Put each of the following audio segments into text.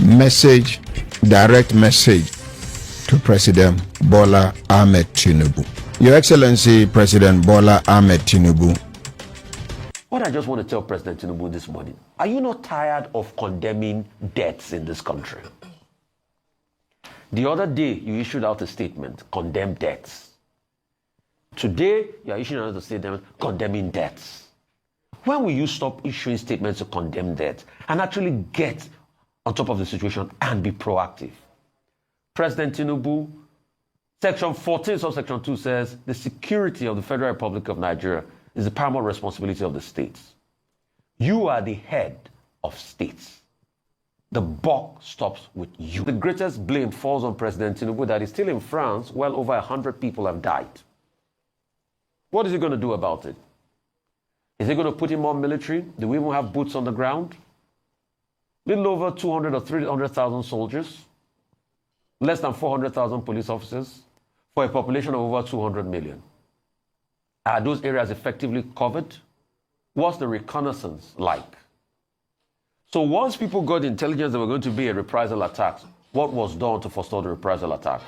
message, direct message to President Bola Ahmed Tinubu. Your Excellency, President Bola Ahmed Tinubu. What I just want to tell President Tinubu this morning, are you not tired of condemning deaths in this country? The other day, you issued out a statement, condemn deaths. Today, you are issuing another statement, condemning deaths. When will you stop issuing statements to condemn deaths and actually get on top of the situation and be proactive? President Tinubu, Section 14, subsection 2 says, the security of the Federal Republic of Nigeria is the paramount responsibility of the states. You are the head of states. The buck stops with you. The greatest blame falls on President Tinubu that is still in France. Well over 100 people have died. What is he going to do about it? Is he going to put in more military? Do we even have boots on the ground? Little over 200 or 300,000 soldiers. Less than 400,000 police officers for a population of over 200 million. Are those areas effectively covered? What's the reconnaissance like? So once people got intelligence there were going to be a reprisal attack, what was done to forestall the reprisal attacks?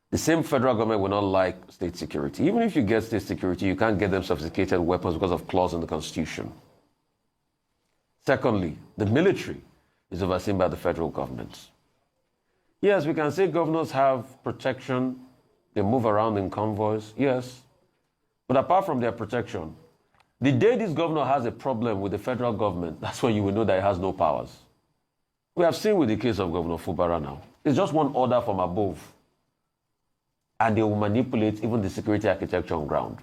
The same federal government will not like state security. Even if you get state security, you can't get them sophisticated weapons because of clause in the Constitution. Secondly, the military is overseen by the federal government. Yes, we can say governors have protection. They move around in convoys. Yes. But apart from their protection, the day this governor has a problem with the federal government, that's when you will know that he has no powers. We have seen with the case of Governor Fubara now. It's just one order from above. And they will manipulate even the security architecture on ground.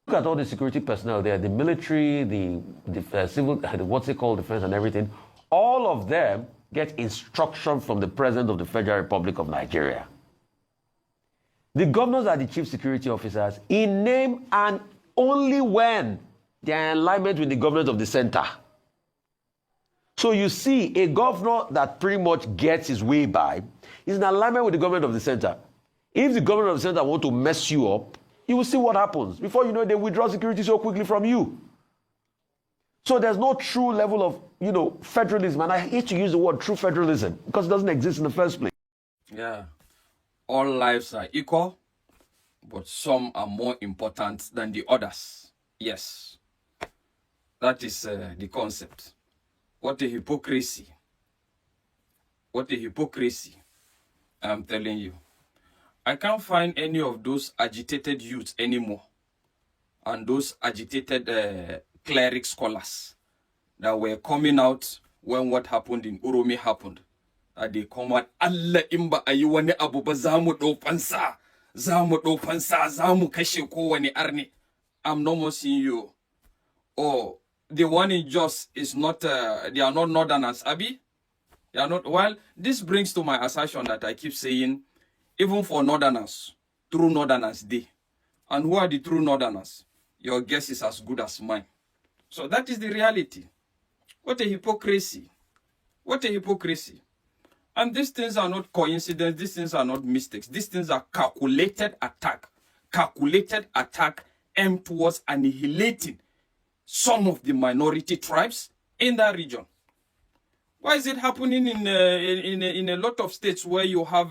Look at all the security personnel there, the military, the civil, what's it called, defense and everything. All of them get instruction from the President of the Federal Republic of Nigeria. The governors are the chief security officers in name and only when they are in alignment with the government of the center. So you see, a governor that pretty much gets his way by is in alignment with the government of the center. If the government of the center want to mess you up, you will see what happens. Before you know it, they withdraw security so quickly from you. So there's no true level of, federalism. And I hate to use the word true federalism because it doesn't exist in the first place. Yeah. All lives are equal, but some are more important than the others. Yes. That is the concept. What a hypocrisy. What a hypocrisy. I'm telling you. I can't find any of those agitated youths anymore. And those agitated cleric scholars that were coming out when what happened in Uromi happened. They come out, Allah imba ayiwani abuba zamu do pansa, zamu kashe ko wani arni. I'm no more seeing you. Oh, the one in Jos is not, they are not northerners, Abi. They are not, well, this brings to my assertion that I keep saying, even for northerners, true northerners they. And who are the true northerners? Your guess is as good as mine. So that is the reality. What a hypocrisy. What a hypocrisy. And these things are not coincidence. These things are not mistakes. These things are calculated attack. Calculated attack aimed towards annihilating some of the minority tribes in that region. Why is it happening in a lot of states where you have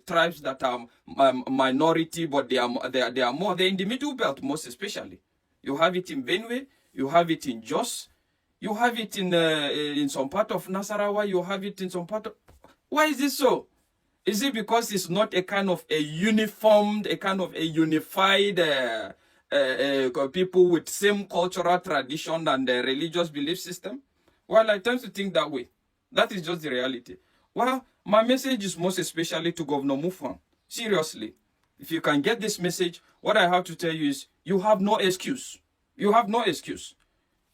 tribes that are minority, but they are more, they're in the middle belt most especially. You have it in Benue, you have it in Jos, you have it in some part of Nasarawa, you have it in some part of... Why is this so? Is it because it's not a kind of a uniformed, a kind of a unified people with same cultural tradition and religious belief system? Well, I tend to think that way. That is just the reality. Well, my message is most especially to Governor Mufwang. Seriously, if you can get this message, what I have to tell you is you have no excuse. You have no excuse.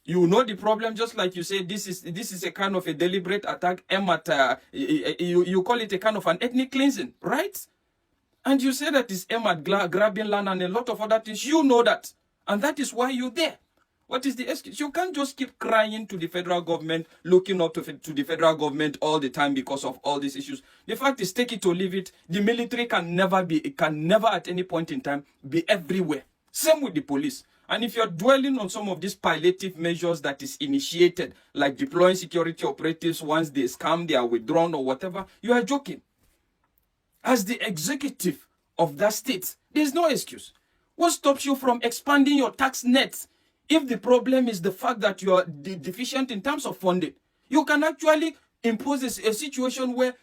You know the problem, just like you say, this is a kind of a deliberate attack. You call it a kind of an ethnic cleansing, right? And you say that it's aimed at grabbing land and a lot of other things. You know that. And that is why you're there. What is the excuse? You can't just keep crying to the federal government, looking up to the federal government all the time because of all these issues. The fact is, take it or leave it. The military can never at any point in time be everywhere. Same with the police. And if you're dwelling on some of these palliative measures that is initiated, like deploying security operatives once they scam, they are withdrawn or whatever, you are joking. As the executive of that state, there's no excuse. What stops you from expanding your tax nets if the problem is the fact that you are deficient in terms of funding? You can actually impose a situation where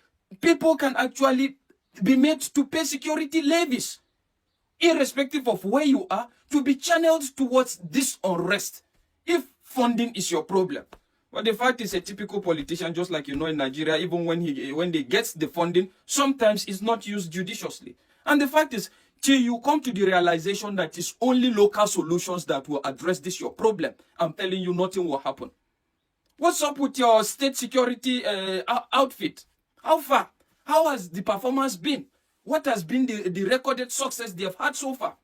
people can actually be made to pay security levies, irrespective of where you are, to be channeled towards this unrest, if funding is your problem. But the fact is, a typical politician, just like you know in Nigeria, even when they get the funding, sometimes it's not used judiciously. And the fact is, till you come to the realization that it's only local solutions that will address this your problem, I'm telling you, nothing will happen. What's up with your state security outfit? How far? How has the performance been? What has been the recorded success they have had so far?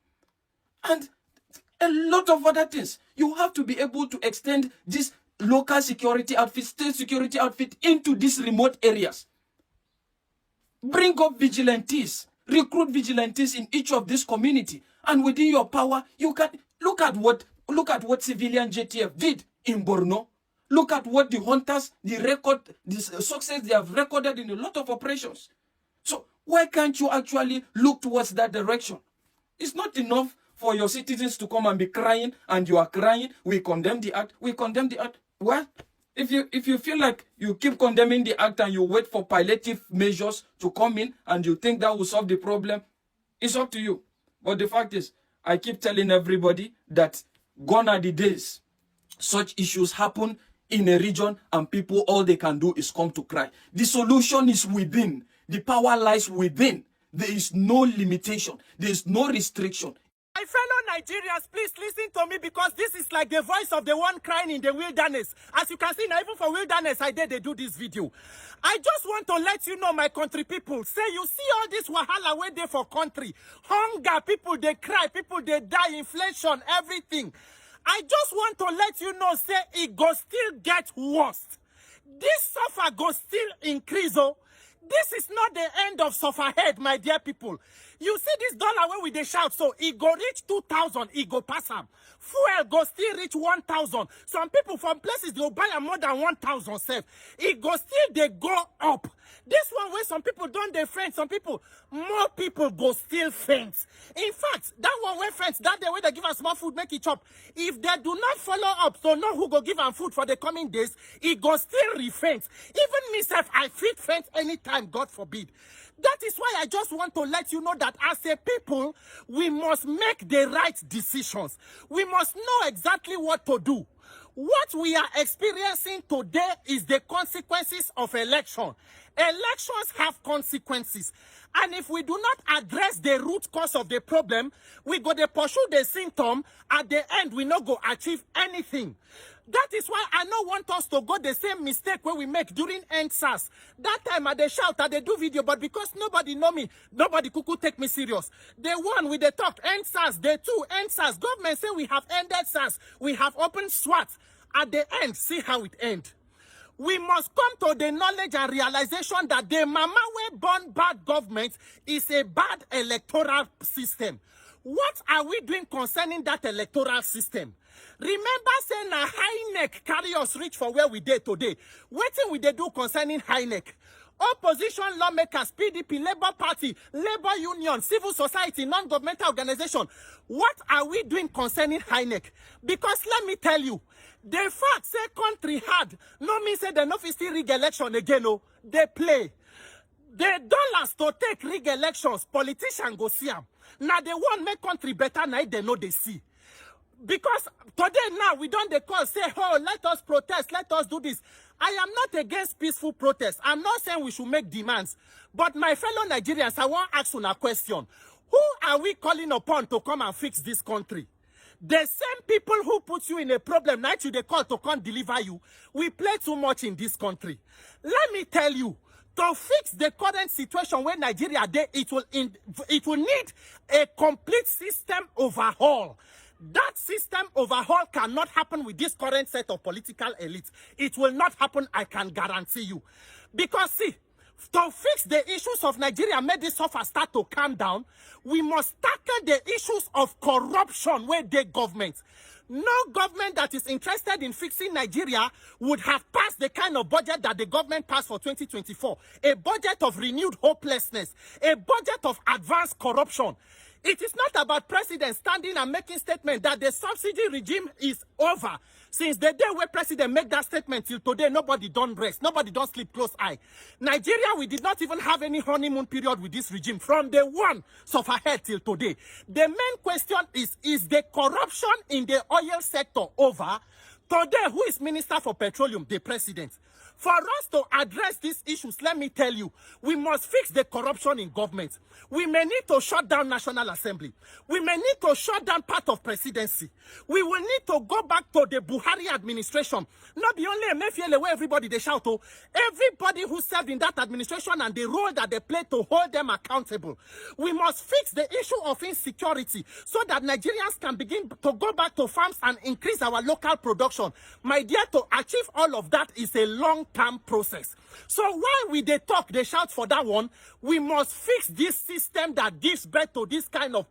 And a lot of other things. You have to be able to extend this local security outfit, state security outfit into these remote areas. Bring up vigilantes, recruit vigilantes in each of this community, and within your power, you can look at what civilian JTF did in Borno. Look at what the hunters, the success they have recorded in a lot of operations. So why can't you actually look towards that direction? It's not enough for your citizens to come and be crying, and you are crying, we condemn the act, we condemn the act. Well, if you feel like you keep condemning the act and you wait for palliative measures to come in and you think that will solve the problem, it's up to you. But the fact is, I keep telling everybody that gone are the days such issues happen in a region and people, all they can do is come to cry. The solution is within. The power lies within. There is no limitation. There is no restriction. My fellow Nigerians, please listen to me, because this is like the voice of the one crying in the wilderness. As you can see now, even for wilderness, they do this video. I just want to let you know, my country people, say you see all this wahala where they for country. Hunger, people they cry, people they die, inflation, everything. I just want to let you know, say it go still get worse. This suffer go still increase, oh. This is not the end of sufferhead, my dear people. You see this dollar where we they shout, so it go reach 2,000, it go pass them. Fuel go still reach 1,000. Some people from places, they'll buy more than 1,000 self. It go still, they go up. This one where some people don't they faint, some people, more people go still faint. In fact, that one where faint, that the way they give us more food, make it chop. If they do not follow up, so know who go give them food for the coming days, it go still re-faint. Even myself, I fit faint anytime, God forbid. That is why I just want to let you know that as a people, we must make the right decisions. We must know exactly what to do. What we are experiencing today is the consequences of election. Elections have consequences. And if we do not address the root cause of the problem, we go to pursue the symptom. At the end, we not go achieve anything. That is why I don't want us to go the same mistake where we make during EndSARS. That time I they shout, I they do video, but because nobody know me, nobody could take me serious. They one with the talk, EndSARS, they two, EndSARS. Government say we have ended SARS, we have opened SWAT. At the end, see how it ends. We must come to the knowledge and realization that the mama way born bad government is a bad electoral system. What are we doing concerning that electoral system? Remember saying a high neck carry us reach for where we did today. What thing we they do concerning high neck? Opposition lawmakers, PDP, Labour Party, Labour Union, civil society, non-governmental organization. What are we doing concerning high neck? Because let me tell you, the fact say country hard, no mean say they no fit still rig election again, no. They play. The dollars to take rig elections, politicians go see them. Now they want make country better, now they know they see. Because today now we don't call, say, oh, let us protest, let us do this. I am not against peaceful protest. I'm not saying we should make demands. But my fellow Nigerians, I want to ask you a question. Who are we calling upon to come and fix this country? The same people who put you in a problem, now you they call to come deliver you. We play too much in this country. Let me tell you, to fix the current situation where Nigeria there, it will need a complete system overhaul. That system overhaul cannot happen with this current set of political elites. It will not happen, I can guarantee you. Because see, To fix the issues of Nigeria, make this suffer start to calm down, we must tackle the issues of corruption where the government. No government that is interested in fixing Nigeria would have passed the kind of budget that the government passed for 2024. A budget of renewed hopelessness, a budget of advanced corruption. It is not about president standing and making statement that the subsidy regime is over. Since the day where president made that statement till today, nobody don't rest, nobody don't sleep close eye. Nigeria, we did not even have any honeymoon period with this regime from the one suffer head till today. The main question is the corruption in the oil sector over? Today, who is Minister for Petroleum? The president. For us to address these issues, let me tell you, we must fix the corruption in government. We may need to shut down National Assembly. We may need to shut down part of presidency. We will need to go back to the Buhari administration. Not be only Emefiele where everybody they shout to. Everybody who served in that administration and the role that they play to hold them accountable. We must fix the issue of insecurity so that Nigerians can begin to go back to farms and increase our local production. My dear, to achieve all of that is a long-term process. So while we they talk, they shout for that one, we must fix this system that gives birth to this kind of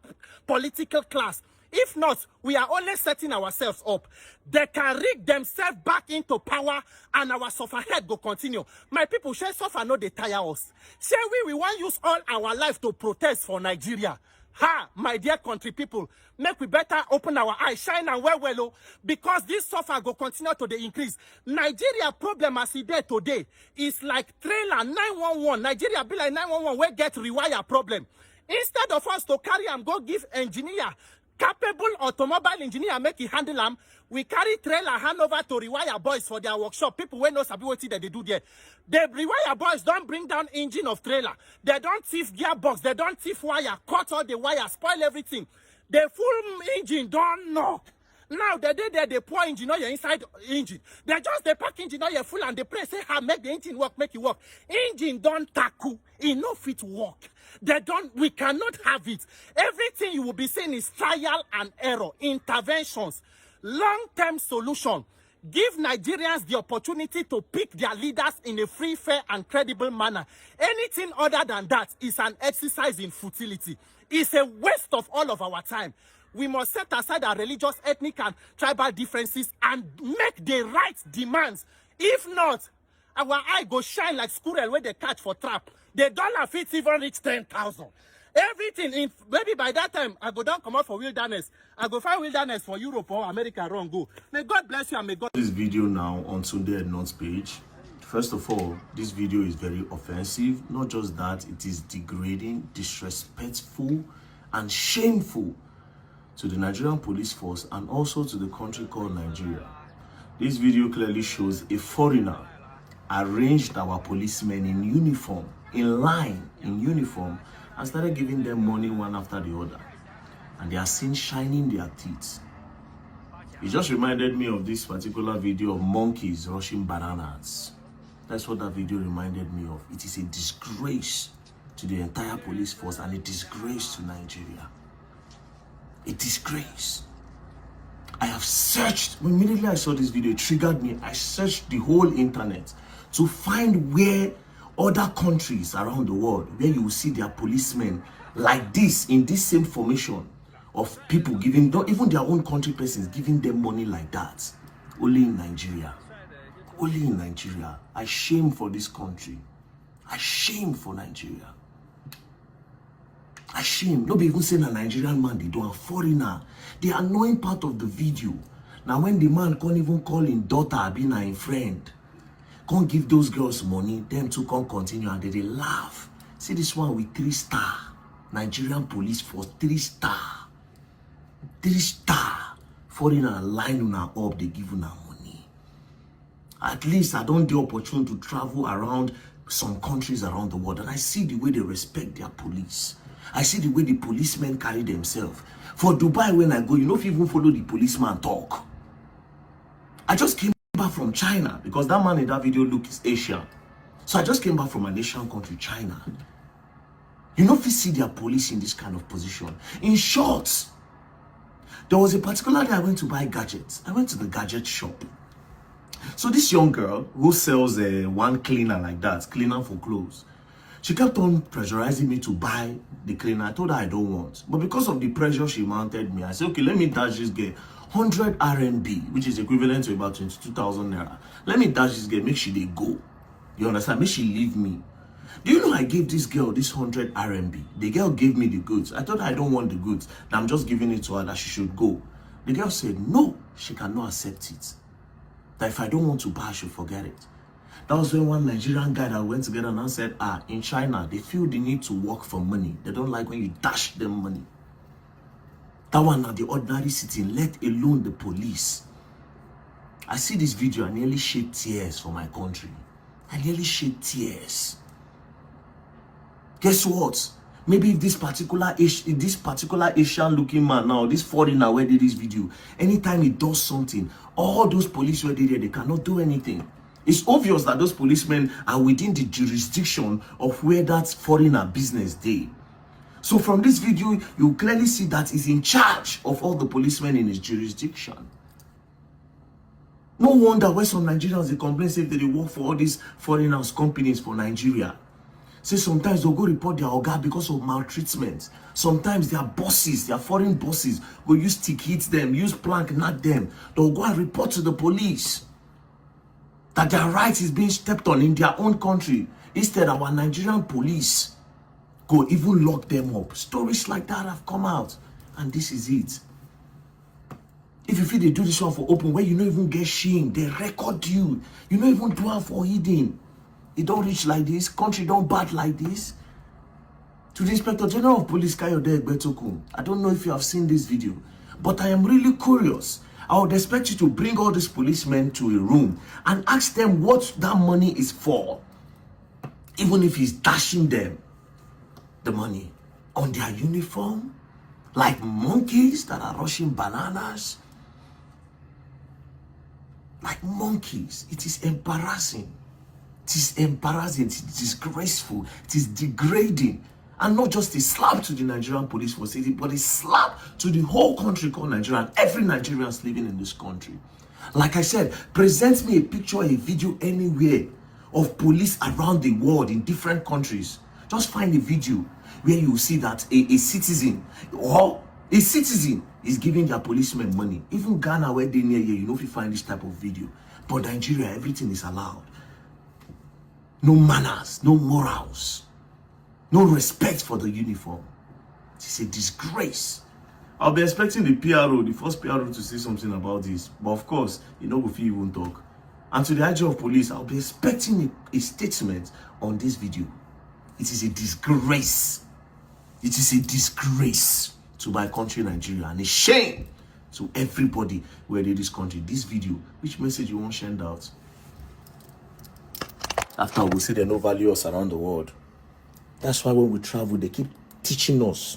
political class. If not, we are only setting ourselves up. They can rig themselves back into power and our suffer head go continue. My people, shall suffer no they tire us. Say we want use all our life to protest for Nigeria. Ha, my dear country people, make we better open our eyes, shine and well, because this suffer go continue to the increase. Nigeria problem as it is today is like trailer 911. Nigeria be like 911 where get rewire problem. Instead of us to carry and go give engineer, capable automobile engineer make it handle them, we carry trailer hand over to rewire boys for their workshop. People wey no sabi wetin that they do there. The rewire boys don't bring down engine of trailer. They don't thief gearbox. They don't thief wire. Cut all the wire. Spoil everything. The full engine don't knock. Now they did there, they pour engine oil inside engine. They just they pack engine oil full and they pray say, "Ha, make the engine work, make it work." Engine don't tackle. It no fit work. They don't. We cannot have it. Everything you will be saying is trial and error, interventions, long-term solution. Give Nigerians the opportunity to pick their leaders in a free, fair, and credible manner. Anything other than that is an exercise in futility. It's a waste of all of our time. We must set aside our religious, ethnic, and tribal differences and make the right demands. If not, our eye go shine like squirrel where they catch for trap. The dollar fits even reach 10,000. Everything in maybe by that time I go down come out for wilderness. I go find wilderness for Europe or America. Wrong go. May God bless you and may God. This video now on Sunday Notes page. First of all, this video is very offensive. Not just that, it is degrading, disrespectful, and shameful to the Nigerian police force and also to the country called Nigeria. This video clearly shows a foreigner arranged our policemen in uniform, in line, in uniform, and started giving them money one after the other. And they are seen shining their teeth. It just reminded me of this particular video of monkeys rushing bananas. That's what that video reminded me of. It is a disgrace to the entire police force and a disgrace to Nigeria. A disgrace. I have searched, immediately I saw this video, it triggered me. I searched the whole internet to find where other countries around the world, where you will see their policemen like this, in this same formation of people giving, not even their own country persons, giving them money like that. Only in Nigeria. Only in Nigeria. I shame for this country. I shame for Nigeria. I shame. Nobody even saying a Nigerian man, they do a foreigner. The annoying part of the video. Now when the man can't even call him daughter, being a friend, can't give those girls money, them two can't continue and they laugh. See this one with 3-star. Nigerian police force, 3-star. 3-star. Foreigner line una up, they give una money. At least I don't get opportunity to travel around some countries around the world and I see the way they respect their police. I see the way the policemen carry themselves. For Dubai, when I go, you know, if you even follow the policeman talk. I just came back from China because that man in that video look is Asian. So I just came back from an Asian country, China. You know, if you see their police in this kind of position. In short, there was a particular day I went to buy gadgets. I went to the gadget shop. So this young girl who sells one cleaner like that, cleaner for clothes, She kept on pressurizing me to buy the crane. I told her I don't want. But because of the pressure she mounted me, I said, okay, let me dash this girl 100 RMB, which is equivalent to about 22,000 naira. Let me dash this girl, make sure they go. You understand? Make she leave me. Do you know I gave this girl this 100 RMB? The girl gave me the goods. I told her I don't want the goods. That I'm just giving it to her, that she should go. The girl said, no, she cannot accept it. That if I don't want to buy, I should forget it. That was when one Nigerian guy that went together and said, in China, they feel the need to work for money. They don't like when you dash them money. That one now, the ordinary citizen, let alone the police. I see this video, I nearly shed tears for my country. I nearly shed tears. Guess what? Maybe if this particular Asian-looking man now, this foreigner where did this video, anytime he does something, all those police where they cannot do anything. It's obvious that those policemen are within the jurisdiction of where that foreigner business day. So from this video, you clearly see that he's in charge of all the policemen in his jurisdiction. No wonder why some Nigerians, they complain, say that they work for all these foreigners companies for Nigeria. Say sometimes they'll go report their oga because of maltreatment. Sometimes their bosses, their foreign bosses, go use stick hit them, use plank knock them. They'll go and report to the police that their rights is being stepped on in their own country. Instead, our Nigerian police go even lock them up. Stories like that have come out, and this is it. If you feel they do this one for open, where you don't even get shame, they record you. You don't even do it for hidden. It don't reach like this. Country don't bad like this. To the Inspector General of Police, Egbetokun, I don't know if you have seen this video, but I am really curious. I would expect you to bring all these policemen to a room and ask them what that money is for. Even if he's dashing them the money on their uniform, like monkeys that are rushing bananas. Like monkeys. It is embarrassing. It is embarrassing. It is disgraceful. It is degrading. And not just a slap to the Nigerian police force, but a slap to the whole country called Nigeria and every Nigerian living in this country. Like I said, present me a picture, a video anywhere of police around the world in different countries. Just find a video where you see that a citizen is giving their policemen money. Even Ghana, where they near here, you know if you find this type of video. But Nigeria, everything is allowed. No manners, no morals. No respect for the uniform. It's a disgrace. I'll be expecting the PRO, the first PRO, to say something about this. But of course, you know, if he won't talk. And to the IG of police, I'll be expecting a statement on this video. It is a disgrace. It is a disgrace to my country, Nigeria, and a shame to everybody where in this country. This video, which message you want to send out? After we say they no value us around the world. That's why when we travel, they keep teaching us.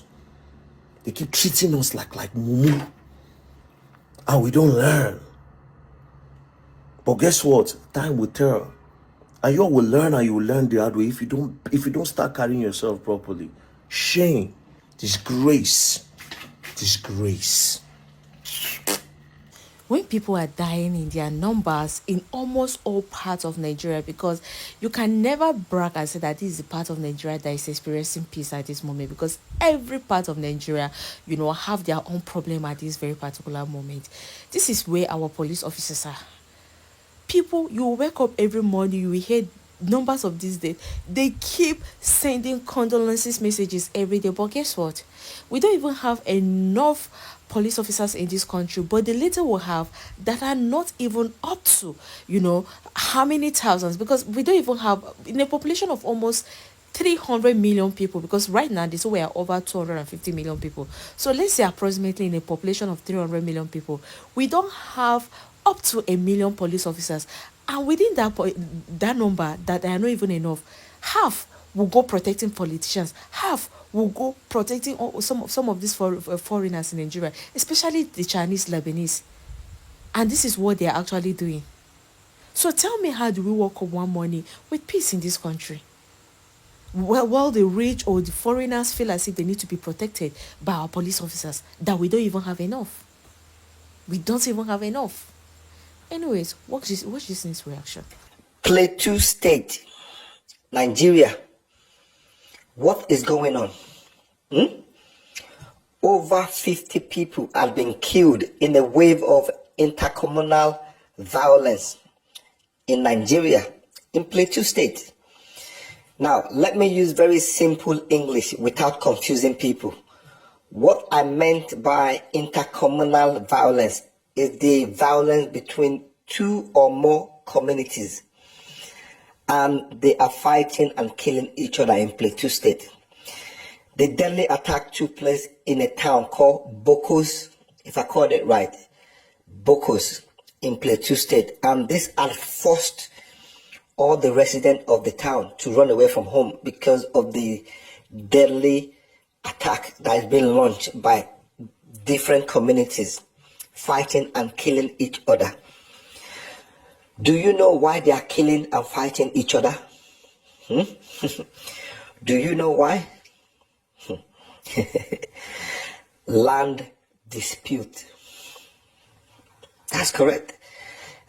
They keep treating us like mumu. And we don't learn. But guess what? Time will tell. And you all will learn, and you will learn the hard way if you don't start carrying yourself properly. Shame. Disgrace. Disgrace. When people are dying in their numbers in almost all parts of Nigeria, because you can never brag and say that this is a part of Nigeria that is experiencing peace at this moment, because every part of Nigeria, you know, have their own problem at this very particular moment. This is where our police officers are. People, you wake up every morning, you will hear numbers of these days. They keep sending condolences messages every day, but guess what? We don't even have enough police officers in this country, but the little we have that are not even up to, you know, how many thousands, because we don't even have, in a population of almost 300 million people, because right now this we are over 250 million people. So let's say approximately in a population of 300 million people, we don't have up to 1 million police officers, and within that number that are not even enough, half will go protecting politicians, half will go protecting some of these foreigners in Nigeria, especially the Chinese, Lebanese. And this is what they are actually doing. So tell me, how do we wake up one morning with peace in this country? While the rich or the foreigners feel as if they need to be protected by our police officers, that we don't even have enough. We don't even have enough. Anyways, watch this next reaction. Plateau State, Nigeria. What is going on? Over 50 people have been killed in a wave of intercommunal violence in Nigeria, in Plateau State. Now, let me use very simple English without confusing people. What I meant by intercommunal violence is the violence between two or more communities, and they are fighting and killing each other in Plateau State. The Dele attack took place in a town called Bokos, if I called it right, Bokos in Plateau State, and this had forced all the residents of the town to run away from home because of the deadly attack that has been launched by different communities fighting and killing each other. Do you know why they are killing and fighting each other? Do you know why? Land dispute. That's correct.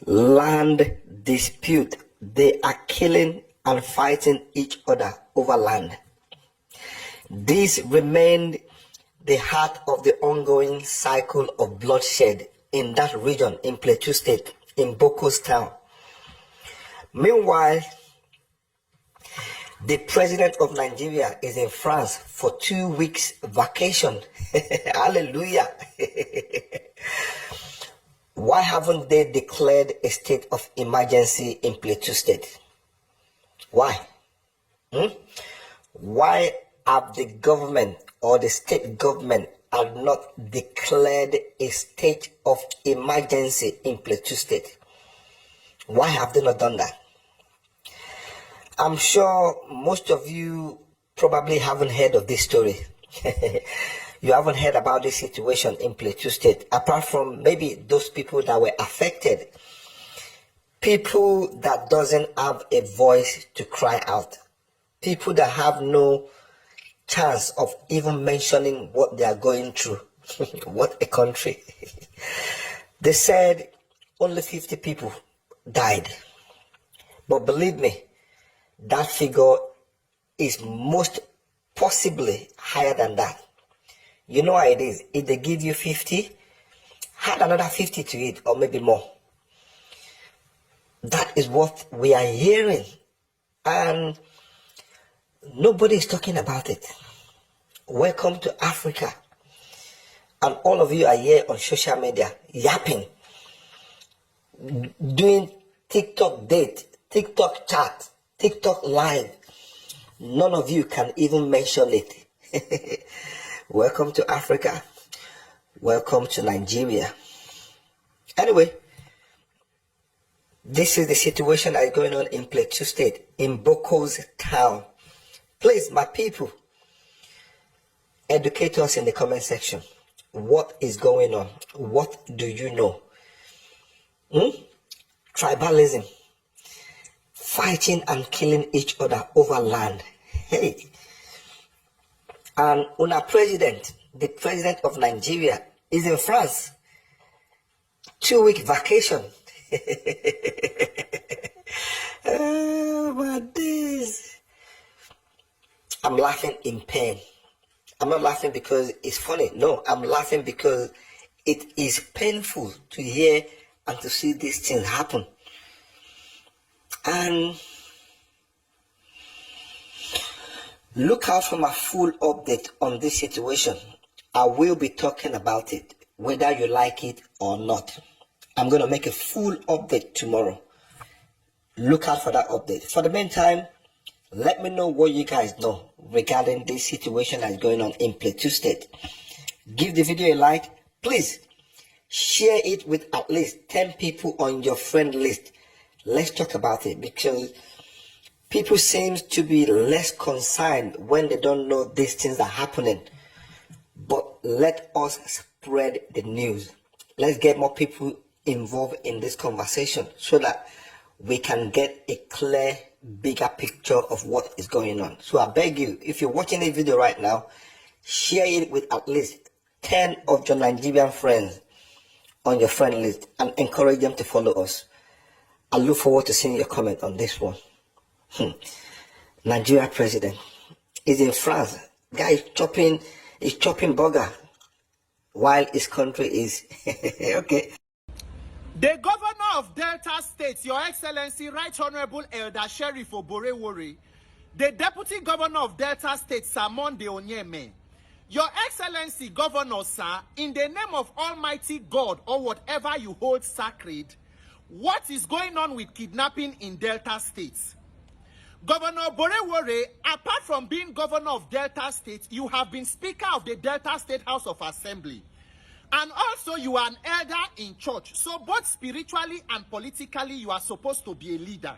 Land dispute. They are killing and fighting each other over land. This remained the heart of the ongoing cycle of bloodshed in that region in Plateau State, in Bokos town. Meanwhile, the president of Nigeria is in France for 2 weeks vacation. Hallelujah. Why haven't they declared a state of emergency in Plateau State? Why? Why have the government or the state government have not declared a state of emergency in Plateau State? Why have they not done that? I'm sure most of you probably haven't heard of this story. You haven't heard about this situation in Plateau State, apart from maybe those people that were affected. People that doesn't have a voice to cry out. People that have no chance of even mentioning what they are going through. What a country. They said only 50 people died. But believe me, that figure is most possibly higher than that. You know how it is. If they give you 50, add another 50 to it, or maybe more. That is what we are hearing. And nobody is talking about it. Welcome to Africa. And all of you are here on social media, yapping, doing TikTok date, TikTok chat, TikTok live. None of you can even mention it. Welcome to Africa. Welcome to Nigeria. Anyway, this is the situation that is going on in Plateau State, in Bokos town. Please, my people, educate us in the comment section. What is going on? What do you know? Tribalism. Fighting and killing each other over land. Hey. And our president, the president of Nigeria, is in France. 2-week vacation. Oh my days. I'm laughing in pain. I'm not laughing because it's funny. No, I'm laughing because it is painful to hear and to see these things happen. And look out for my full update on this situation. I will be talking about it, whether you like it or not. I'm going to make a full update tomorrow. Look out for that update. For the meantime, let me know what you guys know regarding this situation that is going on in Plateau State. Give the video a like. Please share it with at least 10 people on your friend list. Let's talk about it, because people seem to be less concerned when they don't know these things are happening. But let us spread the news. Let's get more people involved in this conversation so that we can get a clear, bigger picture of what is going on. So I beg you, if you're watching this video right now, share it with at least 10 of your Nigerian friends on your friend list and encourage them to follow us. I look forward to seeing your comment on this one. Nigeria president He's in France. Guy is chopping burger while his country is okay. The governor of Delta State, Your Excellency, Right Honorable Elder Sheriff Oborewore, the deputy governor of Delta State, Samonde Onyeme, Your Excellency, Governor, sir, in the name of Almighty God or whatever you hold sacred, what is going on with kidnapping in Delta State? Governor Oborewore, apart from being governor of Delta State, you have been Speaker of the Delta State House of Assembly. And also you are an elder in church. So both spiritually and politically, you are supposed to be a leader.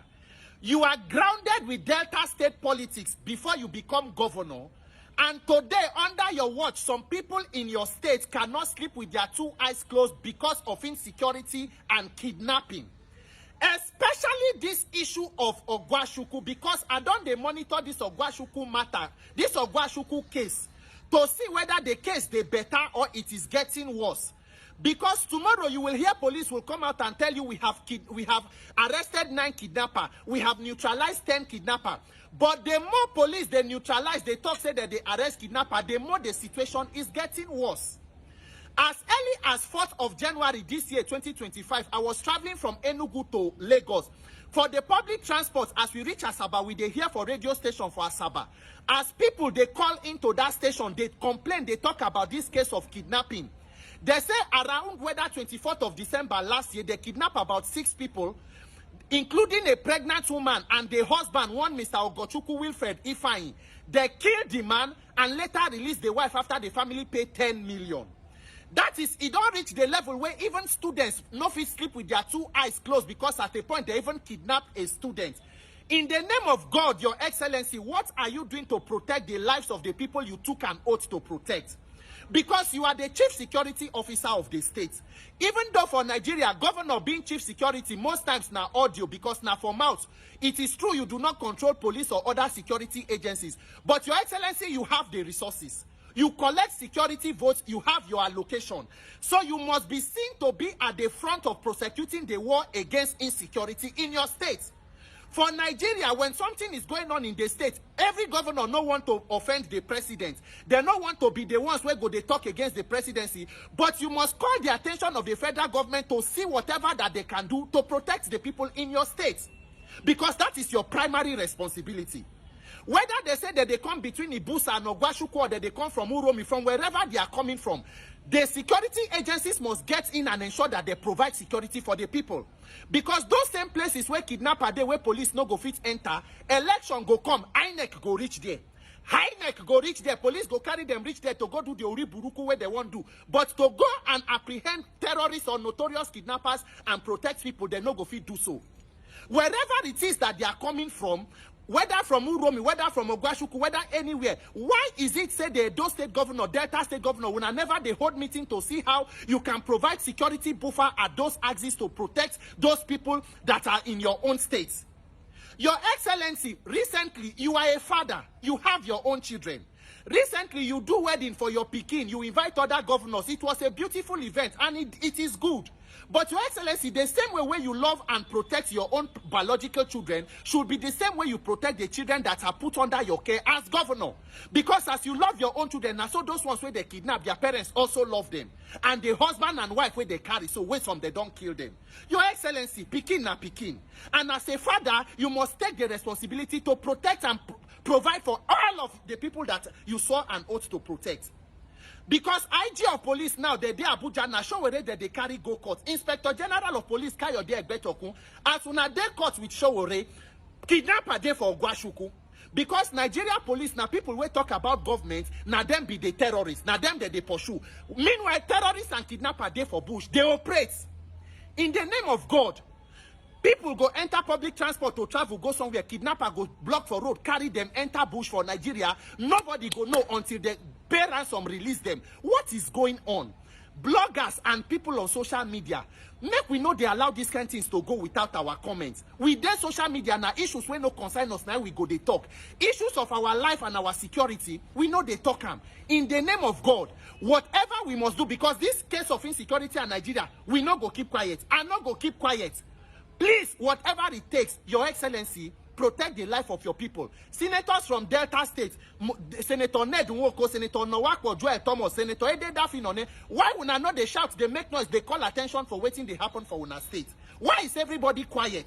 You are grounded with Delta State politics before you become governor. And today, under your watch, some people in your state cannot sleep with their two eyes closed because of insecurity and kidnapping. Especially this issue of Ogwashuku, because I don't monitor this Ogwashuku matter, this Ogwashuku case, to see whether the case they better or it is getting worse. Because tomorrow you will hear police will come out and tell you we have arrested 9 kidnappers, we have neutralized 10 kidnappers. But the more police they neutralize, they talk say that they arrest kidnappers, the more the situation is getting worse. As early as 4th of January this year, 2025, I was traveling from Enugu to Lagos. For the public transport, as we reach Asaba, we dey hear for radio station for Asaba. As people, they call into that station, they complain, they talk about this case of kidnapping. They say around whether 24th of December last year, they kidnapped about 6 people, including a pregnant woman and the husband, one Mr. Ogochukwu Wilfred Ifeanyi. They killed the man and later released the wife after the family paid 10 million. That is, it don't reach the level where even students no fit sleep with their two eyes closed because at a point they even kidnap a student. In the name of God, Your Excellency, what are you doing to protect the lives of the people you took an oath to protect? Because you are the chief security officer of the state. Even though for Nigeria, governor being chief security most times now audio because now for mouth. It is true you do not control police or other security agencies. But Your Excellency, you have the resources. You collect security votes, you have your allocation. So you must be seen to be at the front of prosecuting the war against insecurity in your state. For Nigeria, when something is going on in the state, every governor no want to offend the president. They don't want to be the ones where go they talk against the presidency. But you must call the attention of the federal government to see whatever that they can do to protect the people in your state. Because that is your primary responsibility. Whether they say that they come between Ibusa and Ogwashuku or that they come from Uromi, from wherever they are coming from, the security agencies must get in and ensure that they provide security for the people. Because those same places where kidnapper there, where police no go fit enter, election go come, INEC go reach there. INEC go reach there, police go carry them reach there to go do the Ori Buruku where they want to do. But to go and apprehend terrorists or notorious kidnappers and protect people, they no go fit do so. Wherever it is that they are coming from, whether from Uromi, whether from Ogwashuku, whether anywhere, why is it said the Edo State Governor, Delta State Governor, when never they hold meeting to see how you can provide security buffer at those axes to protect those people that are in your own states? Your Excellency, recently you are a father, you have your own children. Recently you do wedding for your pikin, you invite other governors. It was a beautiful event and it is good. But Your Excellency, the same way where you love and protect your own biological children should be the same way you protect the children that are put under your care as governor. Because as you love your own children, and so those ones where they kidnap, their parents also love them. And the husband and wife where they carry, so wait some they don't kill them. Your Excellency, pikin na pikin. And as a father, you must take the responsibility to protect and provide for all of the people that you swore an oath to protect. Because IG of police now, they Abuja, na Sowore that they carry go court. Inspector General of Police Kayode Egbetokun, as una dey court with Sowore, kidnapper dey for Ogwashuku. Because Nigeria police, now people will talk about government, now them be the terrorists, now them they pursue. Meanwhile, terrorists and kidnapper dey for bush, they operate. In the name of God, people go enter public transport to travel, go somewhere, kidnapper go block for road, carry them, enter bush for Nigeria. Nobody go know until they pay ransom, release them. What is going on? Bloggers and people on social media, make we know they allow these kind of things to go without our comments. We dey social media now, issues when no concern us, now we go they talk. Issues of our life and our security, we know they talk them. In the name of God, whatever we must do, because this case of insecurity in Nigeria, we not go keep quiet. And not go keep quiet. Please, whatever it takes, Your Excellency, protect the life of your people. Senators from Delta State, Senator Ned Nwoko, Senator Nowakwo Joel Thomas, Senator Ede Dafinone, why una not they shout, they make noise, they call attention for waiting they happen for una state? Why is everybody quiet?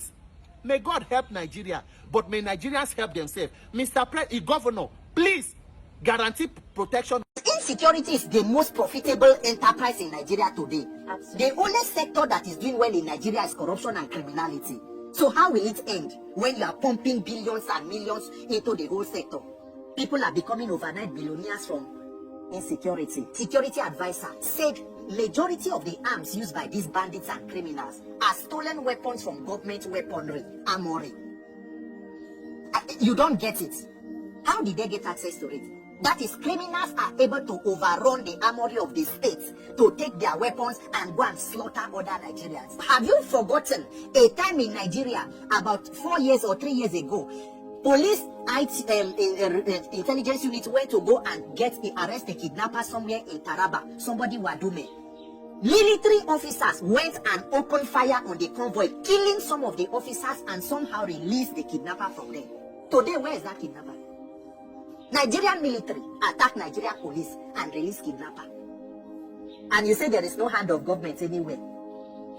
May God help Nigeria, but may Nigerians help themselves. Mr. Governor, please guarantee protection. Insecurity is the most profitable enterprise in Nigeria today. Absolutely. The only sector that is doing well in Nigeria is corruption and criminality. So how will it end when you are pumping billions and millions into the whole sector? People are becoming overnight billionaires from insecurity. Security advisor said majority of the arms used by these bandits and criminals are stolen weapons from government weaponry, armory. You don't get it. How did they get access to it? That is, criminals are able to overrun the armory of the states to take their weapons and go and slaughter other Nigerians. Have you forgotten a time in Nigeria about 4 years or 3 years ago, police intelligence unit went to go and arrest a kidnapper somewhere in Taraba, somebody Wadume. Military officers went and opened fire on the convoy, killing some of the officers and somehow released the kidnapper from there. Today, where is that kidnapper? Nigerian military attack Nigerian police and release kidnapper. And you say there is no hand of government anywhere.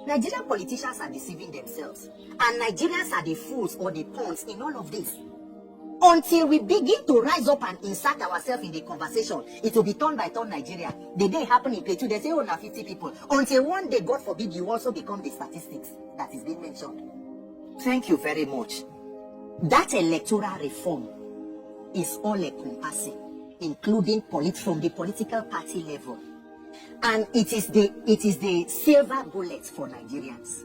Nigerian politicians are deceiving themselves. And Nigerians are the fools or the pawns in all of this. Until we begin to rise up and insert ourselves in the conversation, it will be turn by turn Nigeria. The day happen in Plateau, they say, oh, now 50 people. Until one day, God forbid, you also become the statistics that is being mentioned. Thank you very much. That electoral reform is all encompassing, including from the political party level. And it is the silver bullet for Nigerians.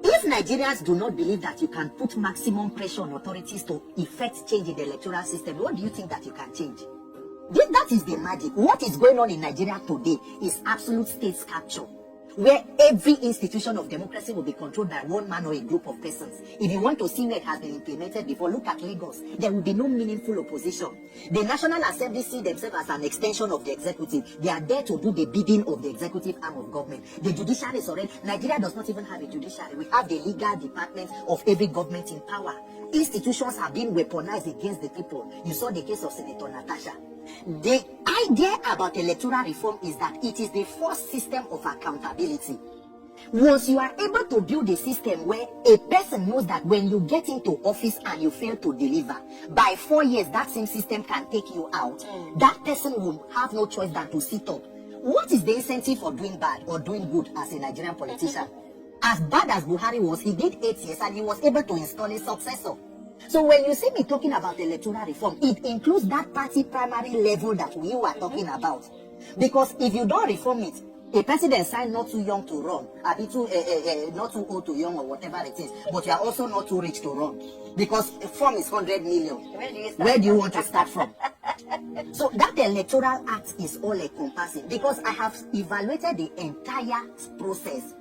If Nigerians do not believe that you can put maximum pressure on authorities to effect change in the electoral system, what do you think that you can change? That is the magic. What is going on in Nigeria today is absolute state capture, where every institution of democracy will be controlled by one man or a group of persons. If you want to see where it has been implemented before, look at Lagos. There will be no meaningful opposition. The National Assembly see themselves as an extension of the executive. They are there to do the bidding of the executive arm of government. The judiciary is already... Nigeria does not even have a judiciary. We have the legal department of every government in power. Institutions have been weaponized against the people. You saw the case of Senator Natasha. The idea about electoral reform is that it is the first system of accountability. Once you are able to build a system where a person knows that when you get into office and you fail to deliver, by 4 years that same system can take you out, that person will have no choice than to sit up. What is the incentive for doing bad or doing good as a Nigerian politician? As bad as Buhari was, he did 8 years and he was able to install a successor. So when you see me talking about electoral reform, it includes that party primary level that we were talking about. Because if you don't reform it, a president signed not too young to run, not too old to young or whatever it is, but you are also not too rich to run. Because a form is 100 million. Where do you want to start from? So that electoral act is all encompassing, because I have evaluated the entire process.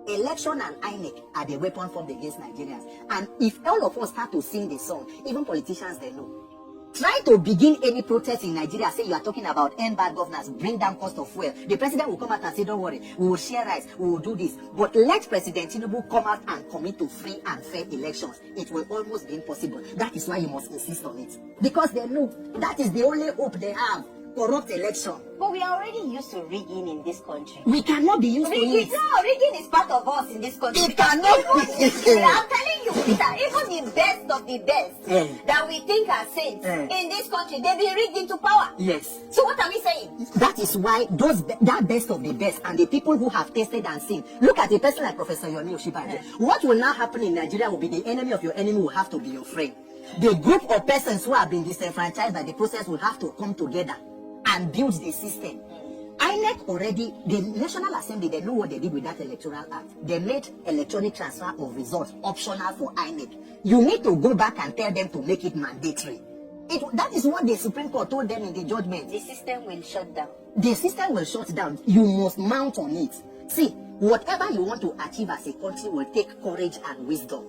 Election and INEC are the weapon formed against Nigerians. And if all of us start to sing the song, even politicians, they know. Try to begin any protest in Nigeria, say you are talking about end bad governance, bring down cost of fuel. The president will come out and say, don't worry, we will share rights, we will do this. But let President Tinubu come out and commit to free and fair elections. It will almost be impossible. That is why you must insist on it. Because they know that is the only hope they have. Corrupt election. But we are already used to rigging in this country. We cannot be used to it. No, rigging is part of us in this country. It cannot be. I'm telling you, Peter, even the best of the best that we think are saints in this country, they be rigged into power. Yes. So what are we saying? That is why that best of the best and the people who have tasted and seen. Look at a person like Professor Yomi Osinbajo. What will now happen in Nigeria will be the enemy of your enemy will have to be your friend. The group of persons who have been disenfranchised by the process will have to come together and build the system. INEC already, the National Assembly, they know what they did with that electoral act. They made electronic transfer of results optional for INEC. You need to go back and tell them to make it mandatory. That is what the Supreme Court told them in the judgment. The system will shut down. The system will shut down. You must mount on it. See, whatever you want to achieve as a country will take courage and wisdom.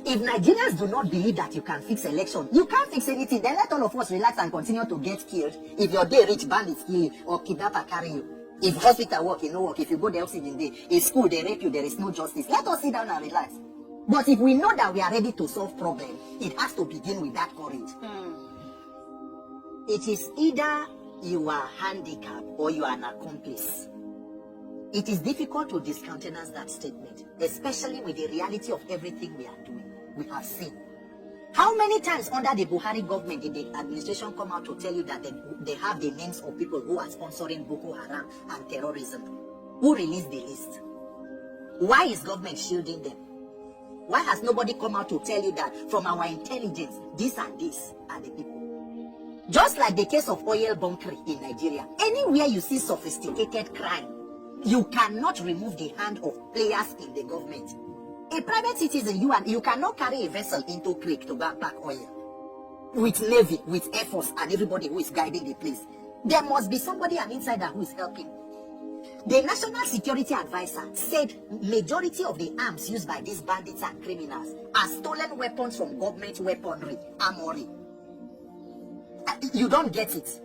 If Nigerians do not believe that you can fix election, you can't fix anything. Then let all of us relax and continue to get killed. If your day rich bandits kill you or kidnapper carry you. If hospital work, you no work. If you go the oxygen day, if school they rape you, there is no justice. Let us sit down and relax. But if we know that we are ready to solve problems, it has to begin with that courage. It is either you are handicapped or you are an accomplice. It is difficult to discountenance that statement, especially with the reality of everything we are doing. We have seen. How many times under the Buhari government did the administration come out to tell you that they have the names of people who are sponsoring Boko Haram and terrorism? Who released the list? Why is government shielding them? Why has nobody come out to tell you that from our intelligence, this and this are the people? Just like the case of oil bunkering in Nigeria, anywhere you see sophisticated crime, you cannot remove the hand of players in the government. A private citizen, you cannot carry a vessel into creek to go and pack oil. With Navy, with Air Force, and everybody who is guiding the place. There must be somebody, an insider, who is helping. The National Security Advisor said majority of the arms used by these bandits and criminals are stolen weapons from government weaponry, armory. You don't get it.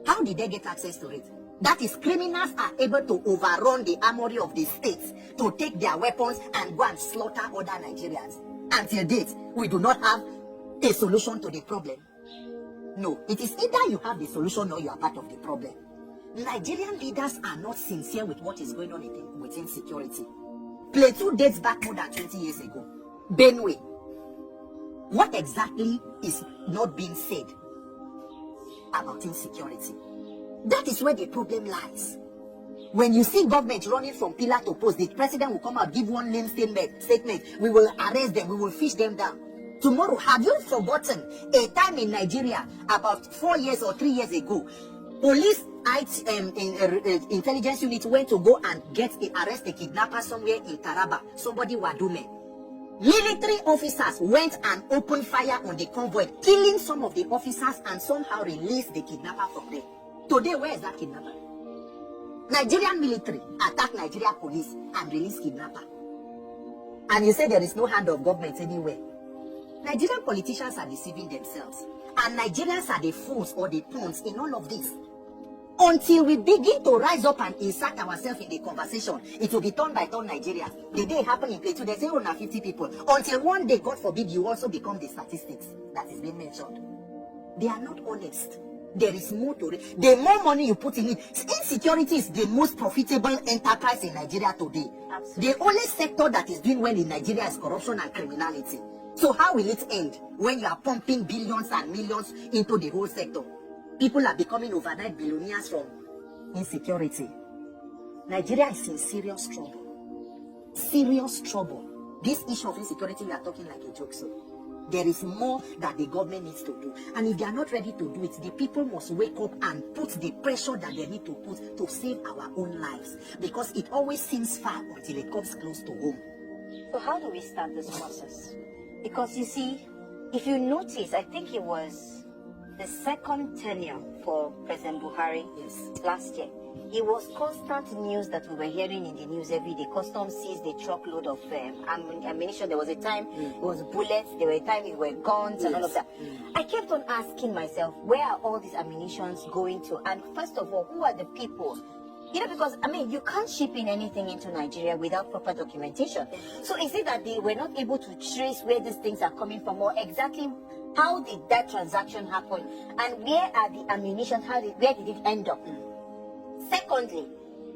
How did they get access to it? That is, criminals are able to overrun the armory of the states to take their weapons and go and slaughter other Nigerians. Until date, we do not have a solution to the problem. No, it is either you have the solution or you are part of the problem. Nigerian leaders are not sincere with what is going on within security. Plateau dates back more than 20 years ago. Benue. What exactly is not being said about insecurity? That is where the problem lies. When you see government running from pillar to post, the president will come out, give one name statement. We will arrest them, we will fish them down. Tomorrow, have you forgotten a time in Nigeria about 4 years or 3 years ago? Police intelligence unit went to go and arrest a kidnapper somewhere in Taraba, somebody Wadume. Military officers went and opened fire on the convoy, killing some of the officers and somehow released the kidnapper from there. Today, where is that kidnapper? Nigerian military attacked Nigeria police and released kidnapper. And you say there is no hand of government anywhere. Nigerian politicians are deceiving themselves. And Nigerians are the fools or the pawns in all of this. Until we begin to rise up and insert ourselves in the conversation, it will be turn by turn Nigeria. The day happened in Plateau, they say 50 people. Until one day, God forbid, you also become the statistics that is being mentioned. They are not honest. There is more to it. The more money you put in it, insecurity is the most profitable enterprise in Nigeria today. Absolutely. The only sector that is doing well in Nigeria is corruption and criminality. So how will it end when you are pumping billions and millions into the whole sector? People are becoming overnight billionaires from insecurity. Nigeria is in serious trouble. Serious trouble. This issue of insecurity, we are talking like a joke, so there is more that the government needs to do. And if they are not ready to do it, the people must wake up and put the pressure that they need to put to save our own lives. Because it always seems far until it comes close to home. So how do we start this process? Because you see, if you notice, I think it was the second tenure for President Buhari last year. It was constant news that we were hearing in the news every day. Customs seized a truckload of ammunition. There was a time it was bullets. There were a time it were guns and all of that. I kept on asking myself, where are all these ammunitions going to? And first of all, who are the people? You know, because, I mean, you can't ship in anything into Nigeria without proper documentation. So is it that they were not able to trace where these things are coming from, or exactly how did that transaction happen? And where are the ammunition? Where did it end up? Secondly,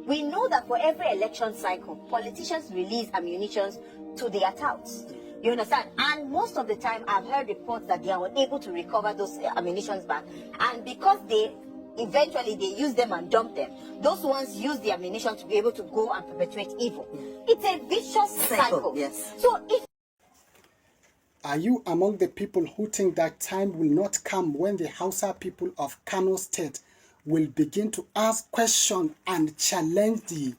we know that for every election cycle, politicians release ammunition to their touts. You understand? And most of the time, I've heard reports that they are unable to recover those ammunitions back. And because they eventually use them and dump them, those ones use the ammunition to be able to go and perpetuate evil. It's a vicious cycle. Yes. So if Are you among the people who think that time will not come when the Hausa people of Kano State will begin to ask questions and challenge the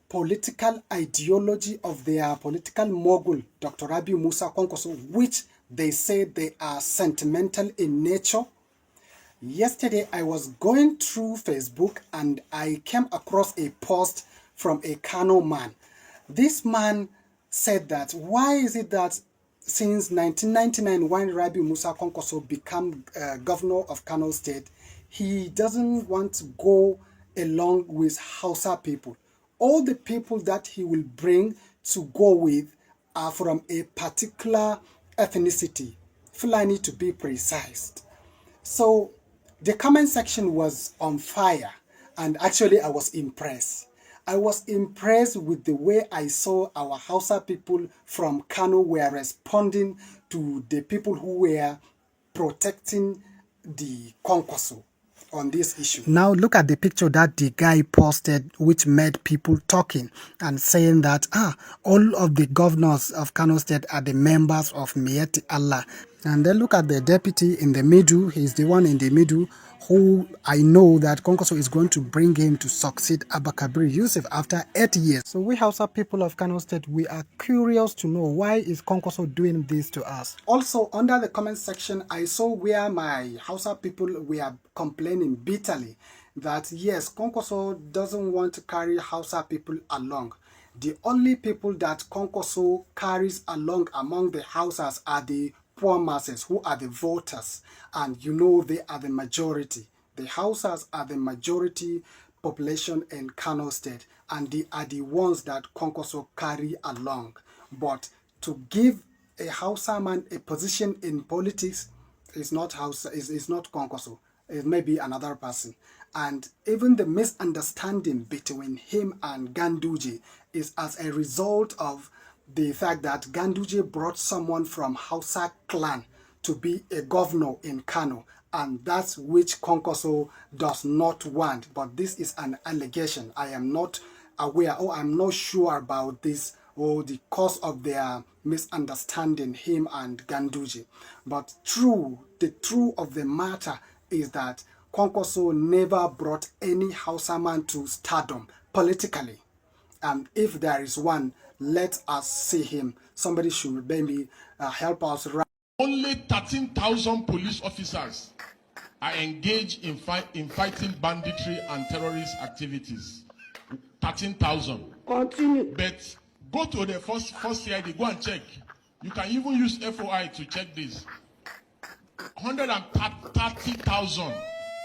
political ideology of their political mogul, Dr. Rabiu Musa Kwankwaso, which they say they are sentimental in nature? Yesterday, I was going through Facebook and I came across a post from a Kano man. This man said that, why is it that since 1999, when Rabiu Musa Kwankwaso became governor of Kano State, he doesn't want to go along with Hausa people. All the people that he will bring to go with are from a particular ethnicity, Fulani to be precise. So the comment section was on fire, and actually I was impressed. I was impressed with the way I saw our Hausa people from Kano were responding to the people who were protecting the Kwankwaso on this issue. Now look at the picture that the guy posted, which made people talking and saying that all of the governors of Kano State are the members of Mieti Allah. And then look at the deputy in the middle. He's the one in the middle who I know that Konkoso is going to bring him to succeed Abba Kabir Yusuf after 8 years. So we Hausa people of Kano State, we are curious to know why is Konkoso doing this to us. Also, under the comment section, I saw where my Hausa people were complaining bitterly that yes, Konkoso doesn't want to carry Hausa people along. The only people that Konkoso carries along among the Hausas are the poor masses, who are the voters, and you know they are the majority. The Hausas are the majority population in Kano State, and they are the ones that Konkoso carry along. But to give a Hausa man a position in politics is not Hausa, is not Konkoso. It may be another person. And even the misunderstanding between him and Ganduje is as a result of the fact that Ganduje brought someone from Hausa clan to be a governor in Kano, and that's which Konkoso does not want. But this is an allegation. I am not aware, or I'm not sure about this, or the cause of their misunderstanding, him and Ganduje. But the truth of the matter is that Konkoso never brought any Hausa man to stardom politically. And if there is one, let us see him. Somebody should maybe help us. Only 13,000 police officers are engaged in fighting banditry and terrorist activities. 13,000. Continue. But go to the first CID, go and check. You can even use FOI to check this. 130,000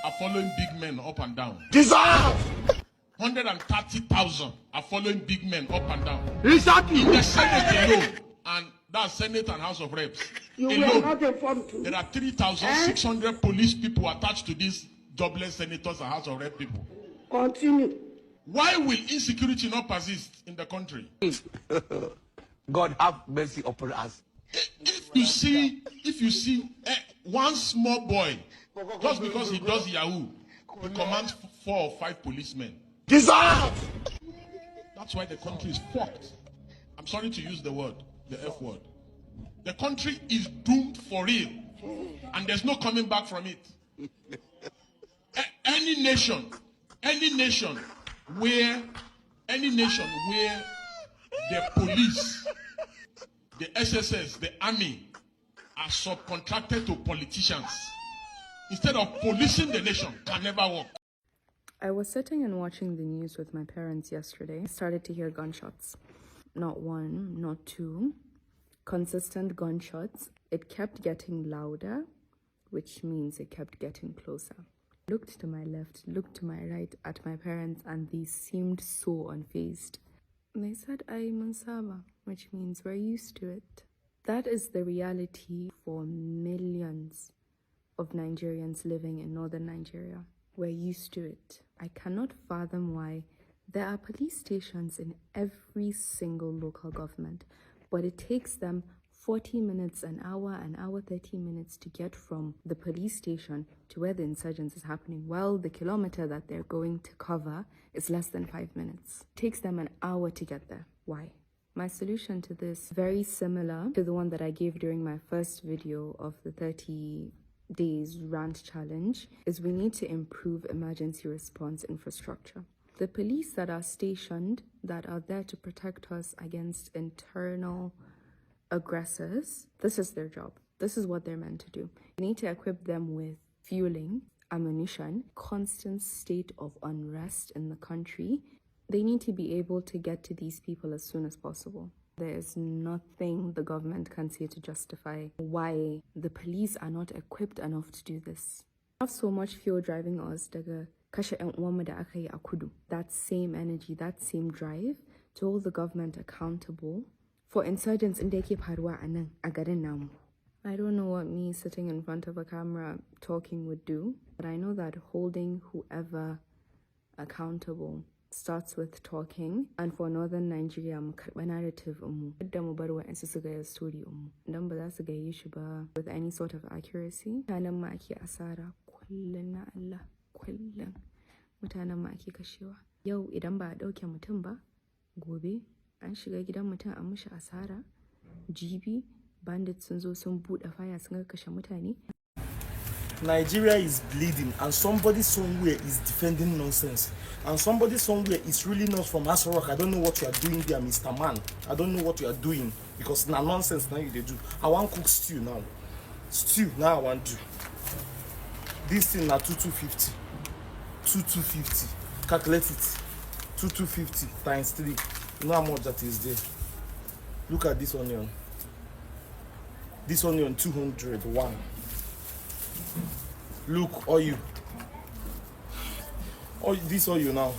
are following big men up and down. Dissolve! 130,000 are following big men up and down. Exactly. In the Senate alone, and that's Senate and House of Reps. Alone, there are 3,600 police people attached to these jobless senators and House of Reps people. Continue. Why will insecurity not persist in the country? God have mercy upon us. If you see one small boy, just because he does Yahoo, he commands 4 or 5 policemen. Dissolve! That's why the country is fucked. I'm sorry to use the word, the F word. The country is doomed for real, and there's no coming back from it. Any nation where the police, the SSS, the army are subcontracted to politicians instead of policing the nation can never work. I was sitting and watching the news with my parents yesterday. I started to hear gunshots. Not one, not two. Consistent gunshots. It kept getting louder, which means it kept getting closer. Looked to my left, looked to my right at my parents, and they seemed so unfazed. They said, "Ay Mansaba," which means we're used to it. That is the reality for millions of Nigerians living in northern Nigeria. We're used to it. I cannot fathom why there are police stations in every single local government, but it takes them 40 minutes, an hour 30 minutes to get from the police station to where the insurgents is happening, while the kilometer that they're going to cover is less than 5 minutes. It takes them an hour to get there. Why? My solution to this, very similar to the one that I gave during my first video of the 30 days rant challenge, is we need to improve emergency response infrastructure. The police that are stationed, that are there to protect us against internal aggressors, this is their job. This is what they're meant to do. We need to equip them with fueling, ammunition, constant state of unrest in the country. They need to be able to get to these people as soon as possible. There is nothing the government can say to justify why the police are not equipped enough to do this. We have so much fuel driving us. That same energy, that same drive to hold the government accountable for insurgents in yake faruwa a nan a garin namu. I don't know what me sitting in front of a camera talking would do, but I know that holding whoever accountable starts with talking. And for northern Nigeria, mu karɓa narrative mu yadda mu bar wa'ansu su gaya story mu dan ba za su gaye shi ba with any sort of accuracy. Mutanen ma ake asara kullum, na Allah, kullum mutanen ma ake kashewa. Yau idan ba a ɗauke mutum ba, gobe an shiga gidan mutum an mishi asara, jibi bandits sun zo sun buɗe fire sun kashe mutane. Nigeria is bleeding and somebody somewhere is defending nonsense. And somebody somewhere is really not from Aso Rock. I don't know what you are doing there, Mr. Man. I don't know what you are doing because now nonsense now you do. I want cook stew now. Stew now I want to. This thing now 2250. 2250. Calculate it. 2250 times 3. You know how much that is there. Look at this onion. This onion 201. Look, oil. This oil now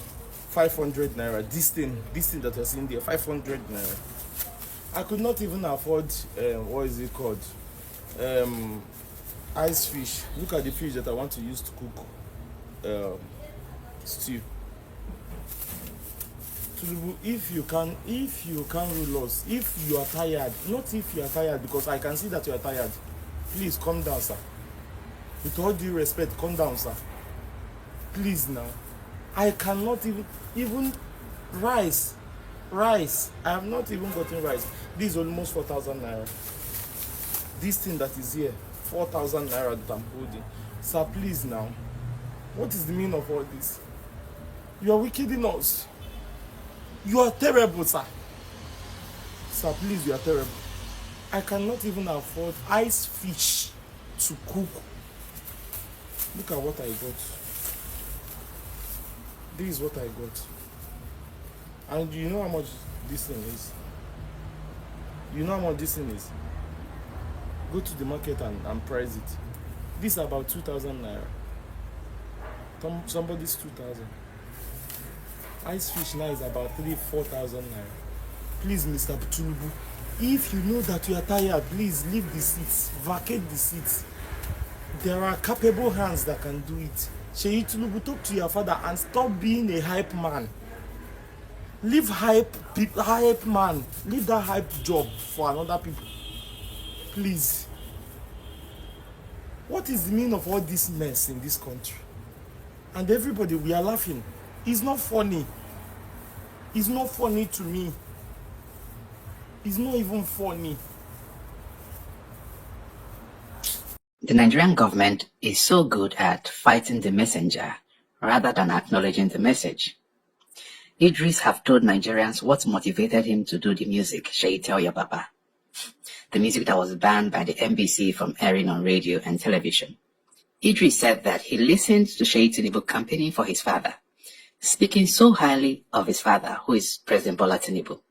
500 naira. This thing that you're seeing there 500 naira. I could not even afford what is it called, ice fish. Look at the fish that I want to use to cook stew. If you can rule us, if you are tired, not if you are tired, because I can see that you are tired, please come down, sir. With all due respect, come down, sir. Please now. I cannot even rice. I have not even gotten rice. This is almost 4,000 naira. This thing that is here, 4,000 naira that I'm holding. Sir, please now. What is the meaning of all this? You are wickeding us. You are terrible, sir. Sir, please, you are terrible. I cannot even afford ice fish to cook. Look at what I got. This is what I got. And you know how much this thing is? You know how much this thing is? Go to the market and price it. This is about 2,000 naira. Somebody's 2,000. Ice fish now is about 4,000 naira. Please, Mr. Tinubu, if you know that you are tired, please leave the seats, vacate the seats. There are capable hands that can do it. Chidi Tinubu, talk to your father and stop being a hype man. Leave hype man. Leave that hype job for another people. Please. What is the meaning of all this mess in this country? And everybody, we are laughing. It's not funny. It's not funny to me. It's not even funny. The Nigerian government is so good at fighting the messenger rather than acknowledging the message. Idris have told Nigerians what motivated him to do the music, Shey Tell Your Papa, the music that was banned by the NBC from airing on radio and television. Idris said that he listened to Shey Tinubu campaigning for his father, speaking so highly of his father, who is President Bola Tinubu.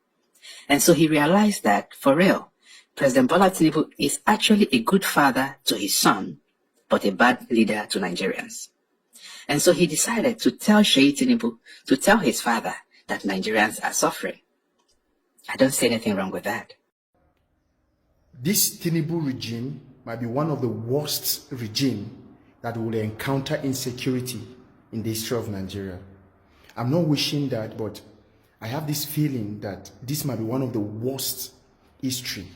And so he realized that, for real, President Bola Tinubu is actually a good father to his son, but a bad leader to Nigerians. And so he decided to tell Shey Tinubu to tell his father that Nigerians are suffering. I don't see anything wrong with that. This Tinubu regime might be one of the worst regimes that will encounter insecurity in the history of Nigeria. I'm not wishing that, but I have this feeling that this might be one of the worst history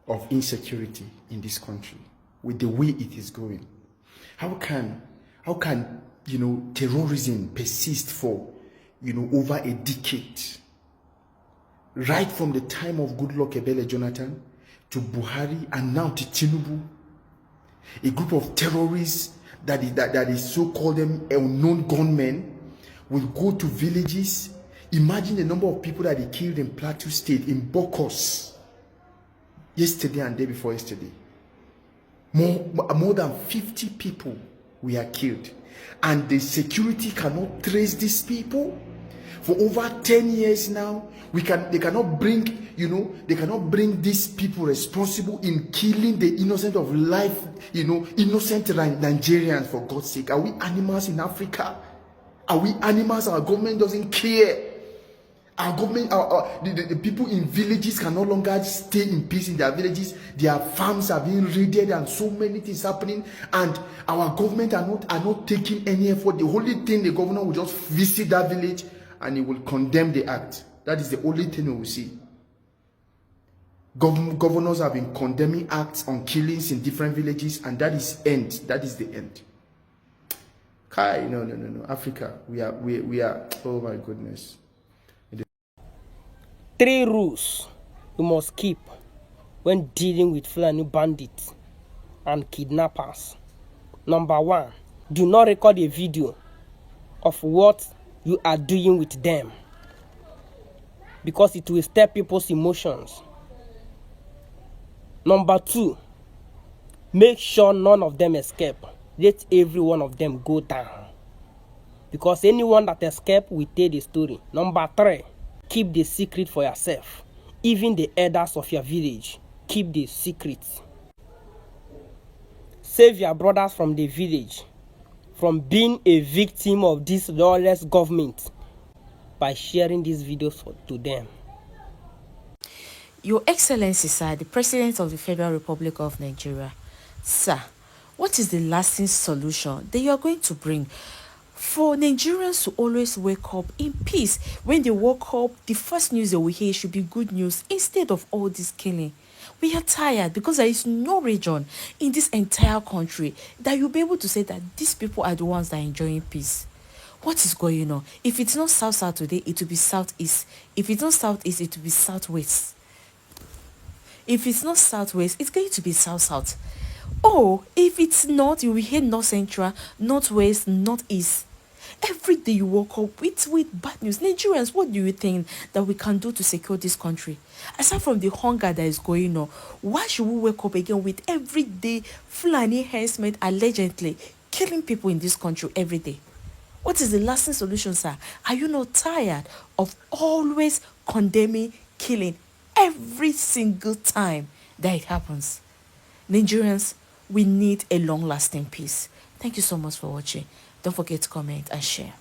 of insecurity in this country with the way it is going. How can terrorism persist for over a decade? Right from the time of Goodluck Ebele Jonathan to Buhari and now to Tinubu, a group of terrorists that is so-called unknown gunmen will go to villages. Imagine the number of people that they killed in Plateau State, in Bokos, yesterday and day before yesterday. More than 50 people were killed. And the security cannot trace these people. For over 10 years now, they cannot bring these people responsible in killing the innocent of life, innocent Nigerians, for God's sake. Are we animals in Africa? Are we animals? Our government doesn't care. Our government, the people in villages can no longer stay in peace in their villages. Their farms are being raided and so many things happening. And our government are not taking any effort. The only thing, the governor will just visit that village and he will condemn the act. That is the only thing we will see. Governors have been condemning acts on killings in different villages, and that is end. That is the end. Kai, no. Africa, we are. Oh my goodness. 3 rules you must keep when dealing with Fulani bandits and kidnappers. Number 1, do not record a video of what you are doing with them, because it will stir people's emotions. Number 2, make sure none of them escape. Let every one of them go down, because anyone that escapes will tell the story. Number 3, keep the secret for yourself. Even the elders of your village, keep the secret. Save your brothers from the village from being a victim of this lawless government by sharing these videos to them. Your Excellency, sir, the President of the Federal Republic of Nigeria, sir, what is the lasting solution that you are going to bring for Nigerians to always wake up in peace? When they wake up, the first news they will hear should be good news instead of all this killing. We are tired because there is no region in this entire country that you'll be able to say that these people are the ones that are enjoying peace. What is going on? If it's not south-south today, it will be southeast. If it's not southeast, it will be southwest. If it's not southwest, it's going to be south-south. Or if it's not, you will hear north-central, northwest, northeast. Every day you woke up with bad news. Nigerians, what do you think that we can do to secure this country? Aside from the hunger that is going on, why should we wake up again with everyday Fulani herdsmen allegedly killing people in this country every day? What is the lasting solution, sir? Are you not tired of always condemning killing every single time that it happens? Nigerians, we need a long-lasting peace. Thank you so much for watching. Don't forget to comment and share.